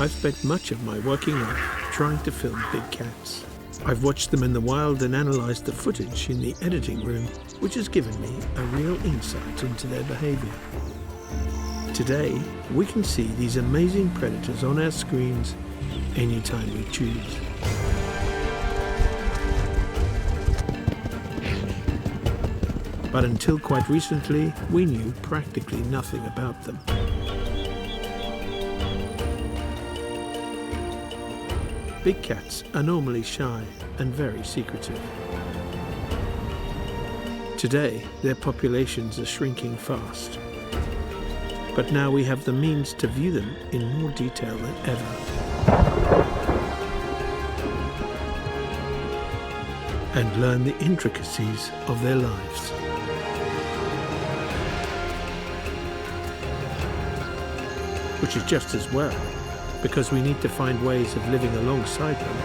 I've spent much of my working life trying to film big cats. I've watched them in the wild and analysed the footage in the editing room, which has given me a real insight into their behaviour. Today, we can see these amazing predators on our screens anytime we choose. But until quite recently, we knew practically nothing about them. Big cats are normally shy and very secretive. Today, their populations are shrinking fast. But now we have the means to view them in more detail than ever. And learn the intricacies of their lives. Which is just as well, because we need to find ways of living alongside them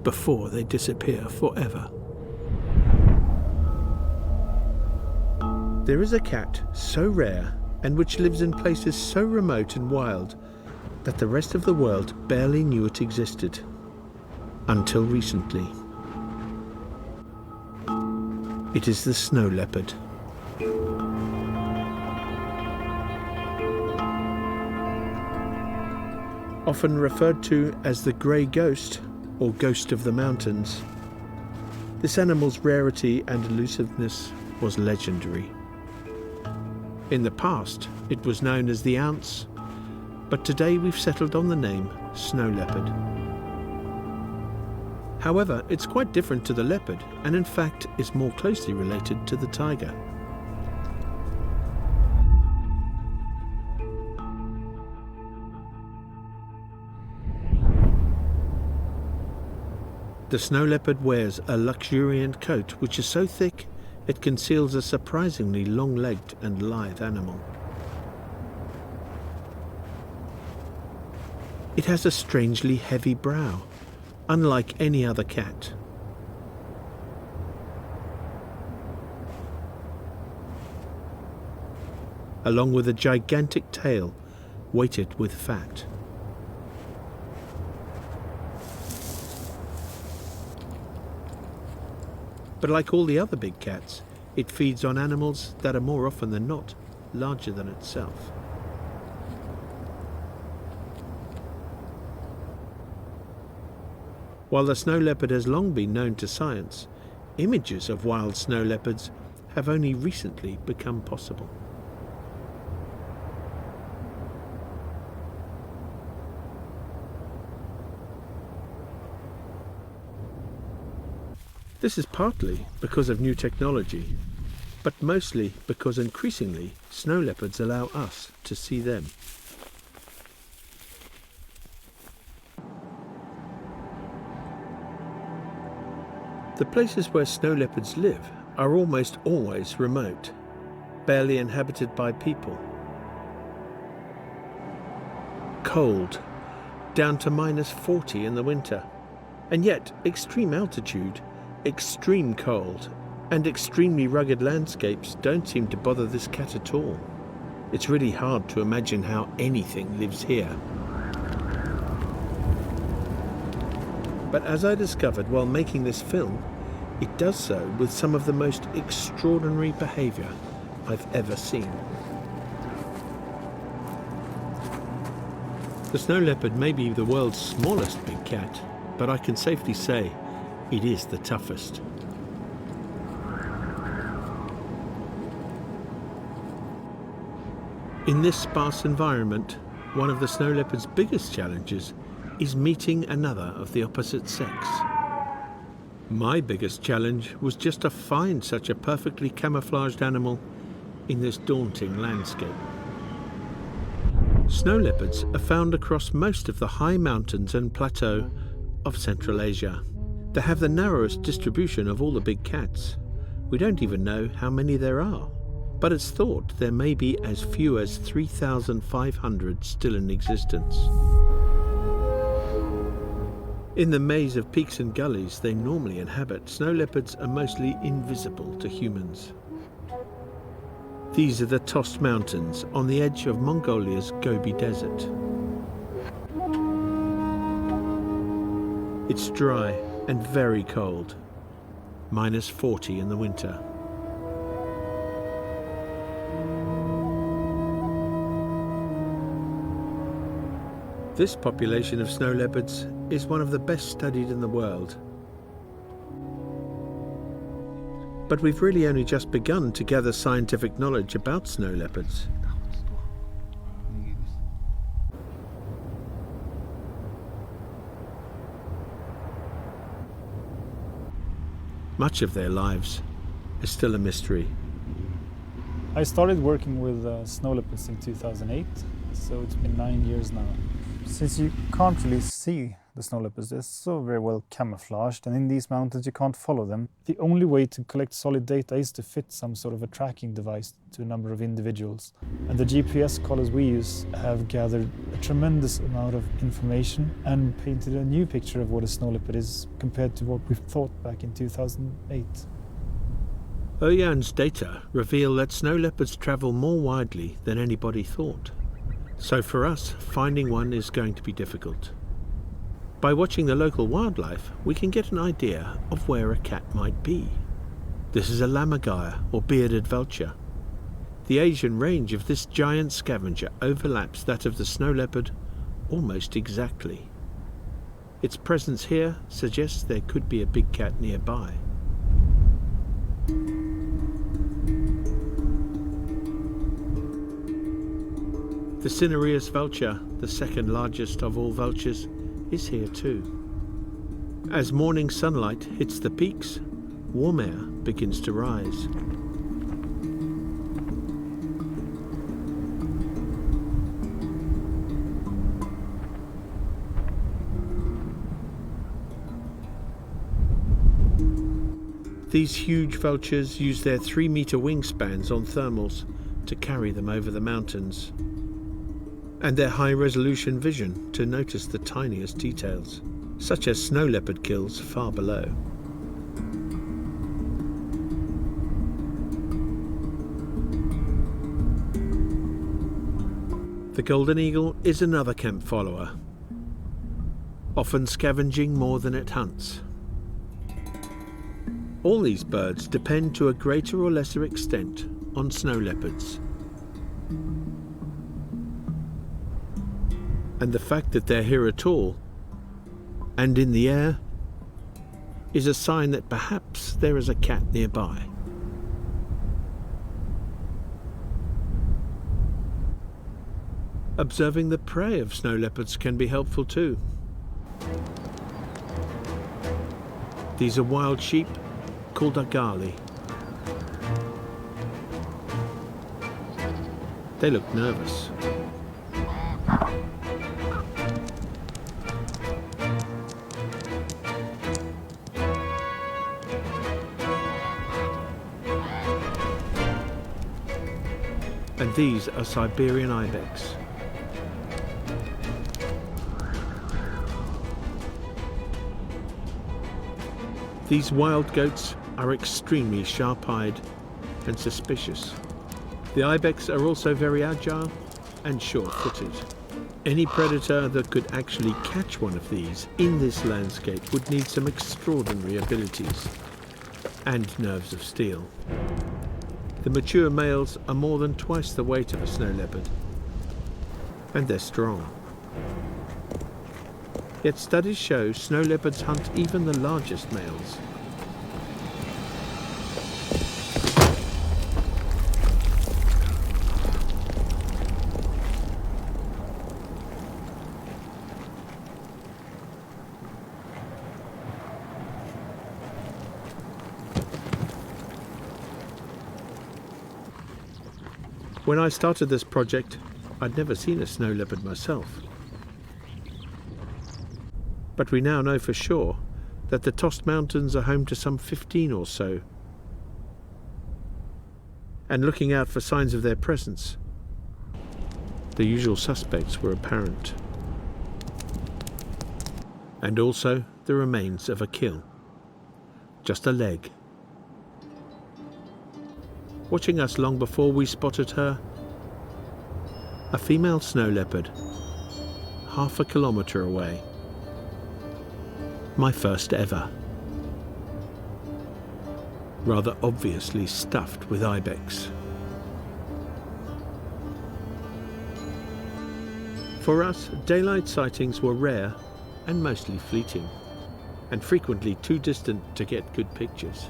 before they disappear forever. There is a cat so rare and which lives in places so remote and wild that the rest of the world barely knew it existed. Until recently. It is the snow leopard. Often referred to as the grey ghost or ghost of the mountains, this animal's rarity and elusiveness was legendary. In the past, it was known as the ounce, but today we've settled on the name snow leopard. However, it's quite different to the leopard and in fact is more closely related to the tiger. The snow leopard wears a luxuriant coat which is so thick it conceals a surprisingly long-legged and lithe animal. It has a strangely heavy brow, unlike any other cat. Along with a gigantic tail weighted with fat. But like all the other big cats, it feeds on animals that are more often than not larger than itself. While the snow leopard has long been known to science, images of wild snow leopards have only recently become possible. This is partly because of new technology, but mostly because increasingly snow leopards allow us to see them. The places where snow leopards live are almost always remote, barely inhabited by people. Cold, down to -40 in the winter, and yet extreme altitude, extreme cold, and extremely rugged landscapes don't seem to bother this cat at all. It's really hard to imagine how anything lives here. But as I discovered while making this film, it does so with some of the most extraordinary behaviour I've ever seen. The snow leopard may be the world's smallest big cat, but I can safely say it is the toughest. In this sparse environment, one of the snow leopard's biggest challenges is meeting another of the opposite sex. My biggest challenge was just to find such a perfectly camouflaged animal in this daunting landscape. Snow leopards are found across most of the high mountains and plateau of Central Asia. They have the narrowest distribution of all the big cats. We don't even know how many there are, but it's thought there may be as few as 3,500 still in existence. In the maze of peaks and gullies they normally inhabit, snow leopards are mostly invisible to humans. These are the Tost Mountains on the edge of Mongolia's Gobi Desert. It's dry and very cold, -40 in the winter. This population of snow leopards is one of the best studied in the world. But we've really only just begun to gather scientific knowledge about snow leopards. Much of their lives is still a mystery. I started working with snow leopards in 2008, so it's been 9 years now. Since you can't really see the snow leopards, they're so very well camouflaged, and in these mountains you can't follow them. The only way to collect solid data is to fit some sort of a tracking device to a number of individuals. And the GPS collars we use have gathered a tremendous amount of information and painted a new picture of what a snow leopard is compared to what we thought back in 2008. Örjan's data reveal that snow leopards travel more widely than anybody thought. So for us, finding one is going to be difficult. By watching the local wildlife, we can get an idea of where a cat might be. This is a lammergeier, or bearded vulture. The Asian range of this giant scavenger overlaps that of the snow leopard almost exactly. Its presence here suggests there could be a big cat nearby. The cinereous vulture, the second largest of all vultures, is here too. As morning sunlight hits the peaks, warm air begins to rise. These huge vultures use their 3-meter wingspans on thermals to carry them over the mountains, and their high-resolution vision to notice the tiniest details, such as snow leopard kills far below. The golden eagle is another camp follower, often scavenging more than it hunts. All these birds depend to a greater or lesser extent on snow leopards. And the fact that they're here at all, and in the air, is a sign that perhaps there is a cat nearby. Observing the prey of snow leopards can be helpful too. These are wild sheep called agali. They look nervous. And these are Siberian ibex. These wild goats are extremely sharp-eyed and suspicious. The ibex are also very agile and sure-footed. Any predator that could actually catch one of these in this landscape would need some extraordinary abilities and nerves of steel. The mature males are more than twice the weight of a snow leopard, and they're strong. Yet studies show snow leopards hunt even the largest males. When I started this project, I'd never seen a snow leopard myself. But we now know for sure that the Tost Mountains are home to some 15 or so. And looking out for signs of their presence, the usual suspects were apparent. And also the remains of a kill. Just a leg. Watching us long before we spotted her, a female snow leopard, half a kilometre away. My first ever. Rather obviously stuffed with ibex. For us, daylight sightings were rare and mostly fleeting, and frequently too distant to get good pictures.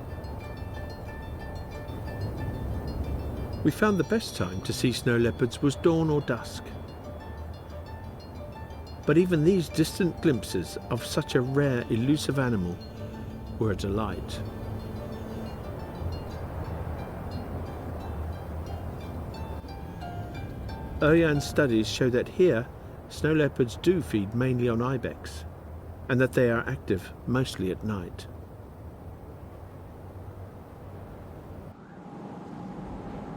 We found the best time to see snow leopards was dawn or dusk. But even these distant glimpses of such a rare, elusive animal were a delight. Örjan's studies show that here, snow leopards do feed mainly on ibex, and that they are active mostly at night.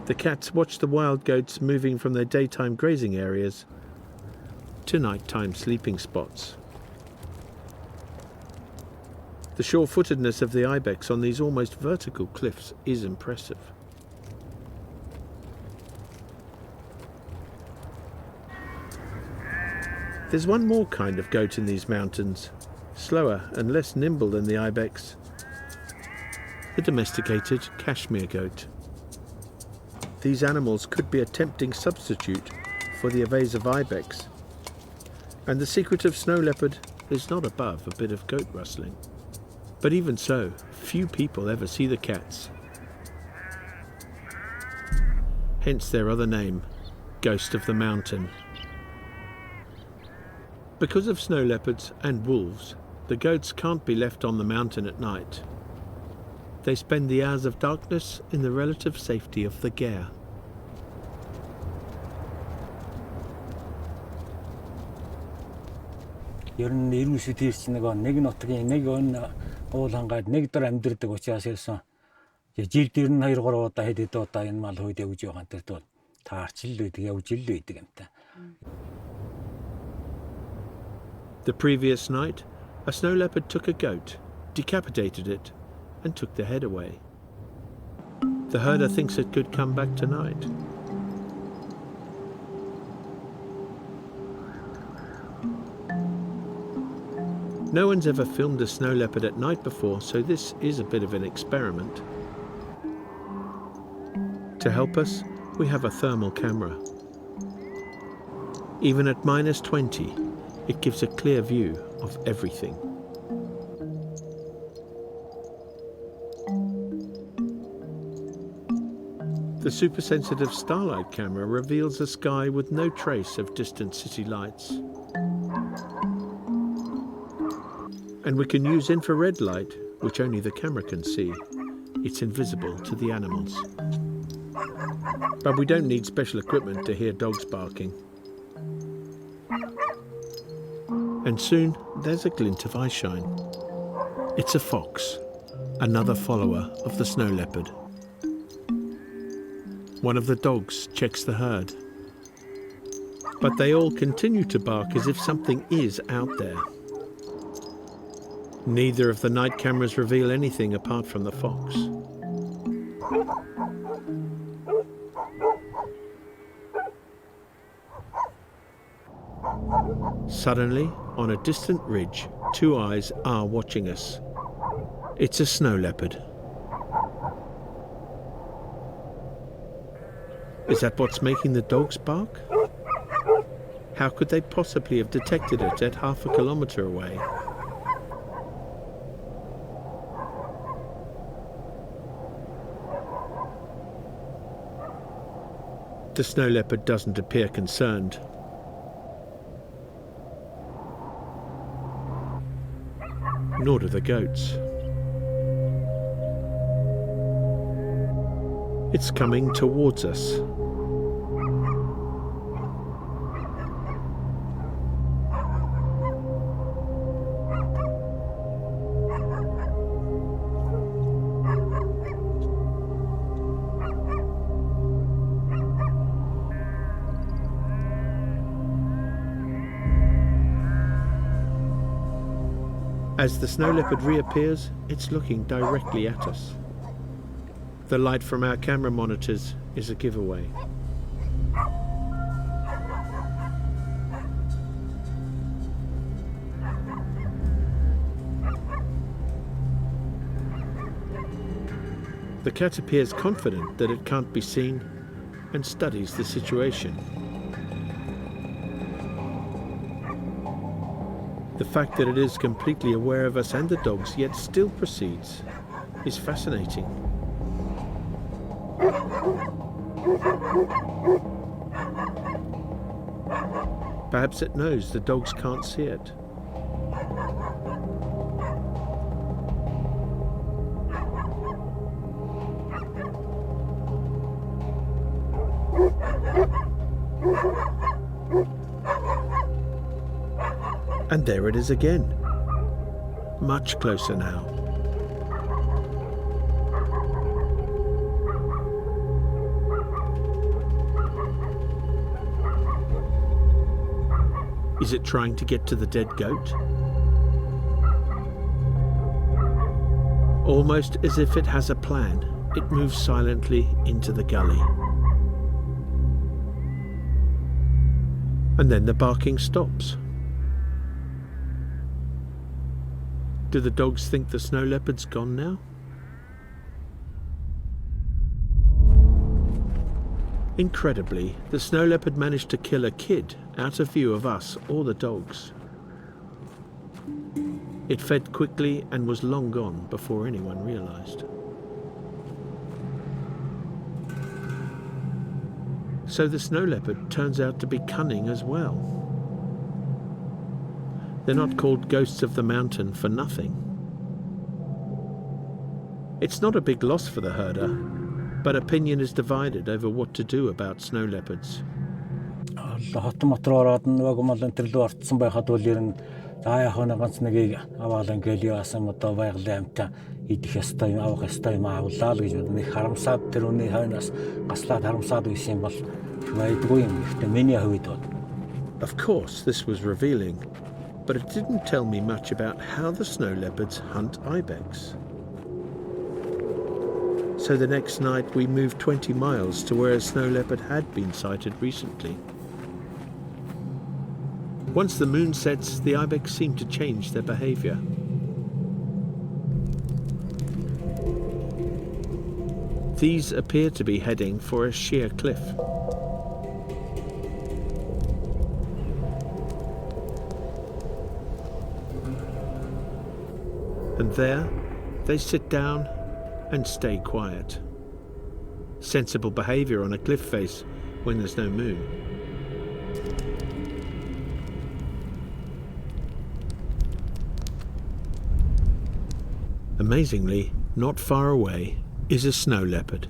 The cats watch the wild goats moving from their daytime grazing areas to nighttime sleeping spots. The sure-footedness of the ibex on these almost vertical cliffs is impressive. There's one more kind of goat in these mountains, slower and less nimble than the ibex. The domesticated Kashmir goat. These animals could be a tempting substitute for the evasive ibex, and the secret of snow leopard is not above a bit of goat rustling. But even so, few people ever see the cats. Hence their other name, Ghost of the Mountain. Because of snow leopards and wolves, the goats can't be left on the mountain at night. They spend the hours of darkness in the relative safety of the ger. ер нь ирүүсэд ирч нэг нутгийн нэг уул хангаад нэг дор амьдэрдэг учраас ерсэн жил дээр нь 2 3 удаа хэд удаа энэ мал хойд явж байгаа энэ бол таарч л байдаг явж л байдаг юм та. The previous night, a snow leopard took a goat, decapitated it, and took the head away. The herder thinks it could come back tonight. No one's ever filmed a snow leopard at night before, so this is a bit of an experiment. To help us, we have a thermal camera. Even at -20, it gives a clear view of everything. The super-sensitive starlight camera reveals a sky with no trace of distant city lights. And we can use infrared light, which only the camera can see. It's invisible to the animals. But we don't need special equipment to hear dogs barking. And soon there's a glint of eyeshine. It's a fox, another follower of the snow leopard. One of the dogs checks the herd. But they all continue to bark as if something is out there. Neither of the night cameras reveal anything apart from the fox. Suddenly, on a distant ridge, 2 eyes are watching us. It's a snow leopard. Is that what's making the dogs bark? How could they possibly have detected it at half a kilometre away? The snow leopard doesn't appear concerned. Nor do the goats. It's coming towards us. As the snow leopard reappears, it's looking directly at us. The light from our camera monitors is a giveaway. The cat appears confident that it can't be seen and studies the situation. The fact that it is completely aware of us and the dogs yet still proceeds is fascinating. Perhaps it knows the dogs can't see it. And there it is again, much closer now. Is it trying to get to the dead goat? Almost as if it has a plan, it moves silently into the gully. And then the barking stops. Do the dogs think the snow leopard's gone now? Incredibly, the snow leopard managed to kill a kid out of view of us or the dogs. It fed quickly and was long gone before anyone realized. So the snow leopard turns out to be cunning as well. They're not called ghosts of the mountain for nothing. It's not a big loss for the herder, but opinion is divided over what to do about snow leopards. Хот мотор ороод нөгөө мал энэ төрлөө орцсон байхад бол ер нь за яг хоног ганц нэгийг аваад ингээл яасан одоо байгалийн амтаа идэх ёстой юм авах ёстой юм авлаа л гэж бодно. Их харамсаад тэр үний хойноос гаслаад харамсаад үйсэн бол байдгүй юм. Гэхдээ миний хувьд бол Of course, this was revealing, but it didn't tell me much about how the snow leopards hunt ibex. So the next night we moved 20 miles to where a snow leopard had been sighted recently. Once the moon sets, the ibex seem to change their behavior. These appear to be heading for a sheer cliff. And there, they sit down and stay quiet. Sensible behavior on a cliff face when there's no moon. Amazingly, not far away is a snow leopard.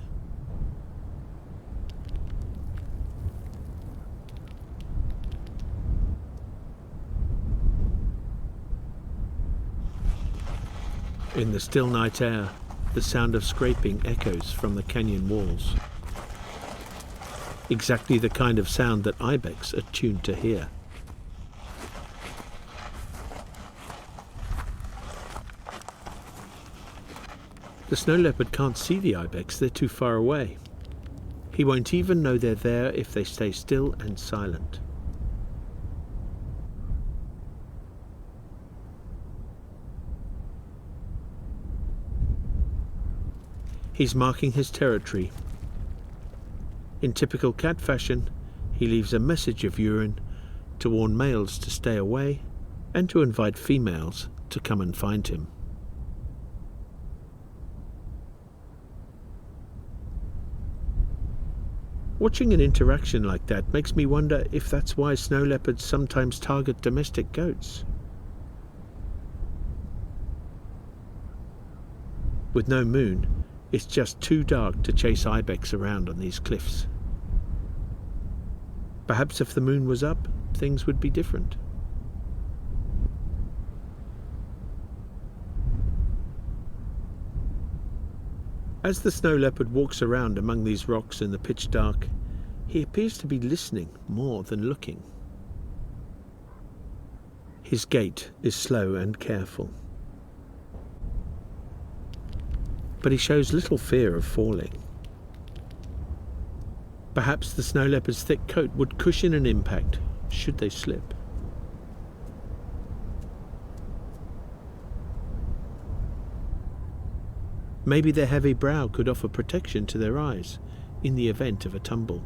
In the still night air, the sound of scraping echoes from the canyon walls. Exactly the kind of sound that ibex are tuned to hear. The snow leopard can't see the ibex, they're too far away. He won't even know they're there if they stay still and silent. He's marking his territory. In typical cat fashion, he leaves a message of urine to warn males to stay away and to invite females to come and find him. Watching an interaction like that makes me wonder if that's why snow leopards sometimes target domestic goats. With no moon, it's just too dark to chase ibex around on these cliffs. Perhaps if the moon was up, things would be different. As the snow leopard walks around among these rocks in the pitch dark, he appears to be listening more than looking. His gait is slow and careful, but he shows little fear of falling. Perhaps the snow leopard's thick coat would cushion an impact should they slip. Maybe their heavy brow could offer protection to their eyes in the event of a tumble.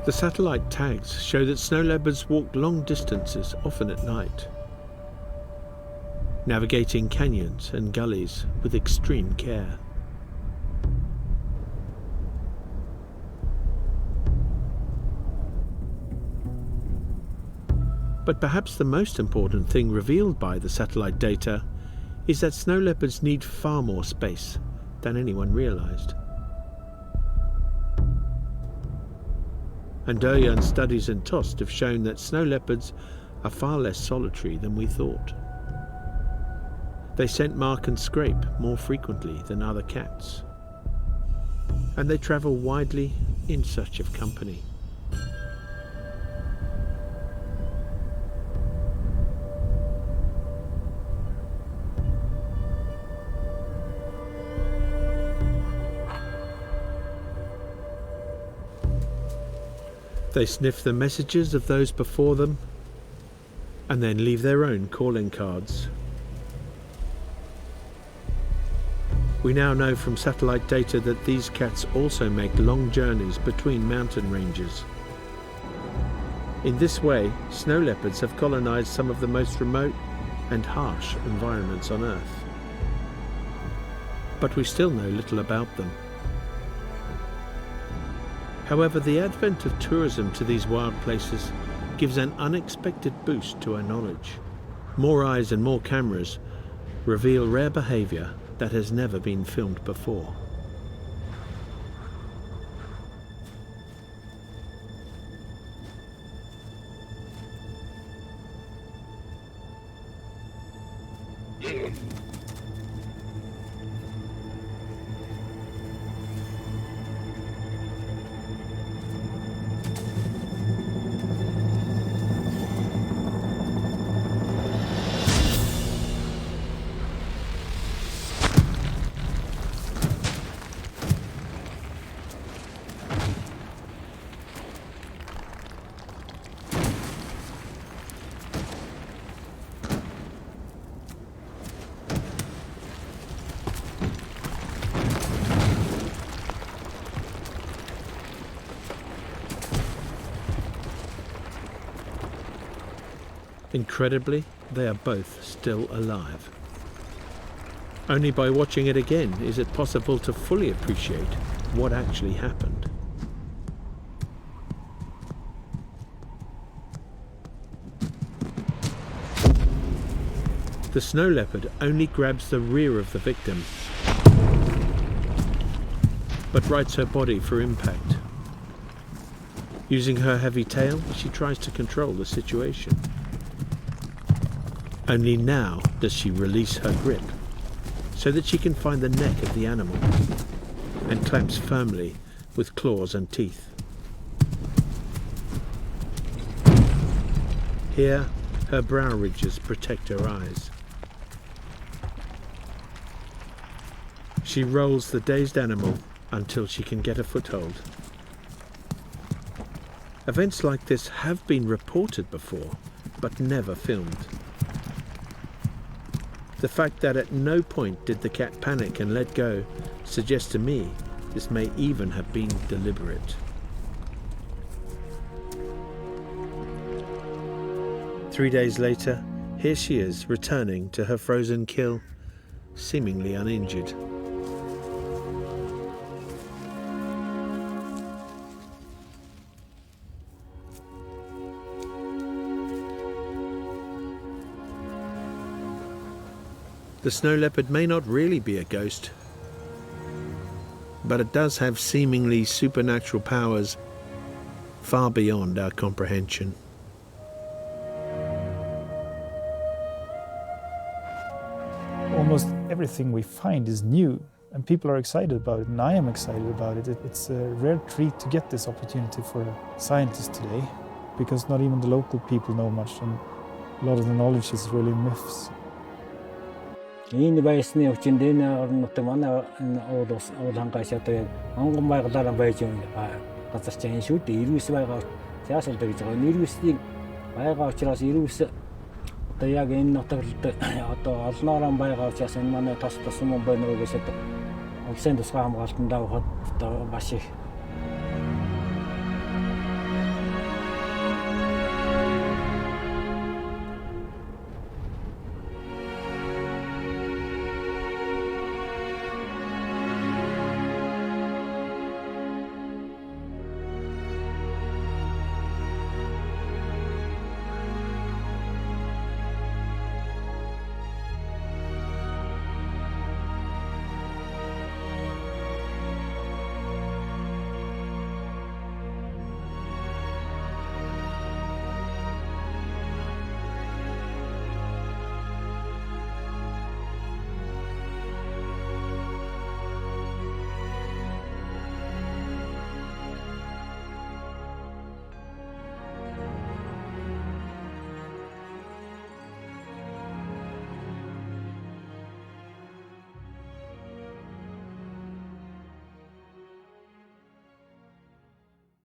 The satellite tags show that snow leopards walk long distances, often at night, navigating canyons and gullies with extreme care. But perhaps the most important thing revealed by the satellite data is that snow leopards need far more space than anyone realized. And Deryan studies in Tost have shown that snow leopards are far less solitary than we thought. They scent mark and scrape more frequently than other cats, and they travel widely in search of company. They sniff the messages of those before them and then leave their own calling cards. We now know from satellite data that these cats also make long journeys between mountain ranges. In this way, snow leopards have colonized some of the most remote and harsh environments on Earth. But we still know little about them. However, the advent of tourism to these wild places gives an unexpected boost to our knowledge. More eyes and more cameras reveal rare behavior that has never been filmed before. Incredibly, they are both still alive. Only by watching it again is it possible to fully appreciate what actually happened. The snow leopard only grabs the rear of the victim, but rights her body for impact. Using her heavy tail, she tries to control the situation. Only now does she release her grip, so that she can find the neck of the animal, and clamps firmly with claws and teeth. Here, her brow ridges protect her eyes. She rolls the dazed animal until she can get a foothold. Events like this have been reported before, but never filmed. The fact that at no point did the cat panic and let go suggests to me this may even have been deliberate. 3 days later, here she is returning to her frozen kill, seemingly uninjured. The snow leopard may not really be a ghost, but it does have seemingly supernatural powers far beyond our comprehension. Almost everything we find is new, and people are excited about it, and I am excited about it. It's a rare treat to get this opportunity for scientists today, because not even the local people know much, and a lot of the knowledge is really myths. Энэ байсны хүчинд энэ орнот манай уул хангаас одоо онгон байгалаар байж газар чинь энэ шүү дээ. 99 байгаа. Цаас л гэж байгаа. 99-ийг байгаа учраас 99 одоо яг энэ нутагт одоо олноороо байгаа учраас энэ манай тос юм байна уу гэсэн улсын тусгай хамгаалтанд авахд одоо маш их